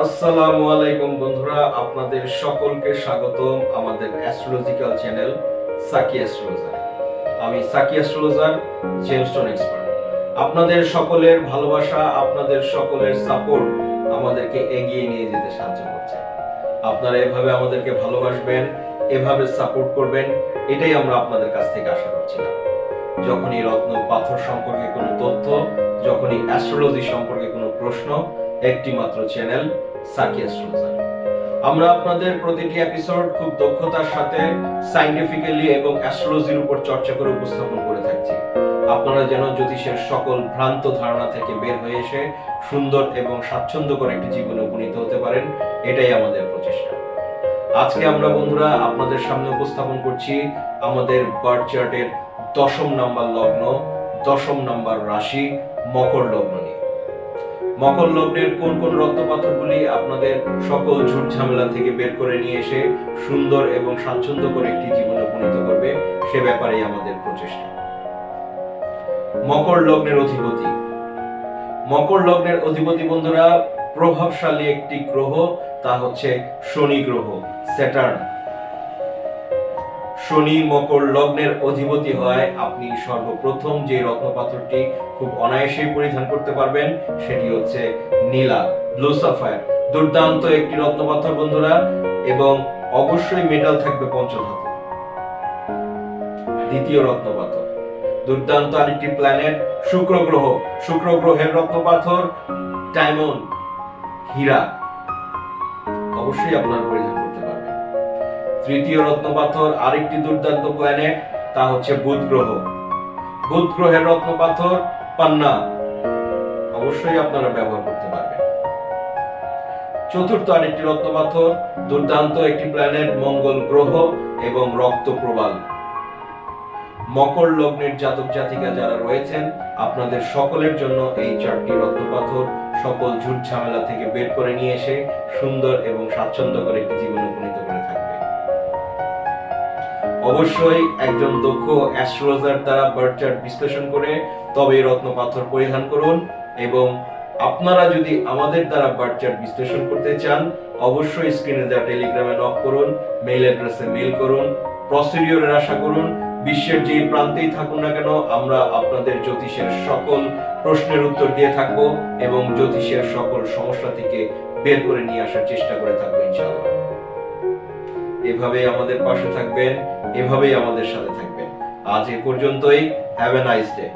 আসসালামু আলাইকুম বন্ধুরা, আপনাদের সকলকে স্বাগতম আমাদের অ্যাস্ট্রোলজিক্যাল চ্যানেল সাকি অ্যাস্ট্রোলজার। আমি সাকি অ্যাস্ট্রোলজার, জেমস্টোন এক্সপার্ট। আপনাদের সকলের ভালোবাসা, আপনাদের সকলের সাপোর্ট আমাদেরকে এগিয়ে নিয়ে যেতে সাহায্য করছে। আপনারা এভাবে আমাদেরকে ভালোবাসবেন, এভাবে সাপোর্ট করবেন, এটাই আমরা আপনাদের কাছ থেকে আশা করছিলাম। যখনই রত্ন পাথর সম্পর্কে কোনো তথ্য, যখনই অ্যাস্ট্রোলজি সম্পর্কে কোনো প্রশ্ন, একটি মাত্র চ্যানেল সাকি অ্যাস্ট্রোলজার। আমরা আপনাদের প্রতিটি এপিসোড খুব দক্ষতার সাথে সায়েন্টিফিক্যালি এবং অ্যাস্ট্রোলজির উপর চর্চা করে উপস্থাপন করে থাকছি। আপনারা যেন জ্যোতিষের সকল ভ্রান্ত ধারণা থেকে বের হয়ে এসে সুন্দর এবং স্বাচ্ছন্দ্যকর একটি জীবনে উপনীত হতে পারেন, এটাই আমাদের প্রচেষ্টা। আজকে আমরা বন্ধুরা আপনাদের সামনে উপস্থাপন করছি আমাদের বার্থ চার্টের 10ম নাম্বার লগ্ন, 10ম নাম্বার রাশি মকর লগ্ন নিয়ে। মকর লগ্নের কোন কোন রত্নপাথরগুলি আপনাদের সকল ঝুট ঝামেলা থেকে বের করে নিয়ে এসে সুন্দর এবং স্বাচ্ছন্দ্যকর একটি জীবনে উপনীত করবে, সে ব্যাপারেই আমাদের প্রচেষ্টা। মকর লগ্নের অধিপতি, মকর লগ্নের অধিপতি বন্ধুরা প্রভাবশালী একটি গ্রহ, তা হচ্ছে শনি গ্রহ, স্যাটার্ন। শনি মকর লগ্নের অধিপতি হয়। আপনি সর্বপ্রথম যে রত্নপাথরটি খুব অনায়াসেই পরিধান করতে পারবেন সেটি হচ্ছে নীলা, ব্লু সাফায়ার। দুর্দান্ত একটি রত্নপাথর বন্ধুরা, এবং অবশ্যই মেটাল থাকবে পঞ্চধাতু। দ্বিতীয় রত্নপাথর, দুর্দান্ত আরেকটি প্ল্যানেট শুক্র গ্রহ, শুক্র গ্রহের রত্নপাথর ডায়মন্ড, হীরা, অবশ্যই আপনার পরিধান করতে পারবেন। তৃতীয় রত্নপাথর আরেকটি দুর্দান্ত প্ল্যানেট, তা হচ্ছে বুধ গ্রহ, বুধ গ্রহের রত্নপাথর পান্না, অবশ্যই আপনারা ব্যবহার করতে পারবেন। চতুর্থ আরেকটি রত্নপাথর দুর্দান্ত একটি প্ল্যানেট মঙ্গল গ্রহ এবং রক্ত প্রবাল। মকর লগ্নের জাতক জাতিকা যারা রয়েছেন, আপনাদের সকলের জন্য এই 4টি রত্নপাথর সকল ঝুট ঝামেলা থেকে বের করে নিয়ে এসে সুন্দর এবং স্বাচ্ছন্দ্যকর একটি জীবন উপনীত করে থাকবে। অবশ্যই একজন দক্ষ অ্যাস্ট্রোলজার দ্বারা বার্থ চার্ট বিশ্লেষণ করে তবে এই রত্নপাথর পরিধান করুন। এবং আপনারা যদি আমাদের দ্বারা বার্থ চার্ট বিশ্লেষণ করতে চান, অবশ্যই স্ক্রিনে দেওয়া টেলিগ্রামে নক করুন, মেইল অ্যাড্রেসে মেইল করুন, প্রসিডিওরের আশা করুন। বিশ্বের যে প্রান্তেই থাকুন না কেন, আমরা আপনাদের জ্যোতিষের সকল প্রশ্নের উত্তর দিয়ে থাকবো এবং জ্যোতিষের সকল সমস্যা থেকে বের করে নিয়ে আসার চেষ্টা করে থাকবো ইনশাআল্লাহ। এভাবেই আমাদের পাশে থাকবেন, এভাবেই আমাদের সাথে থাকবেন। আজ এ পর্যন্তই। Have a nice day.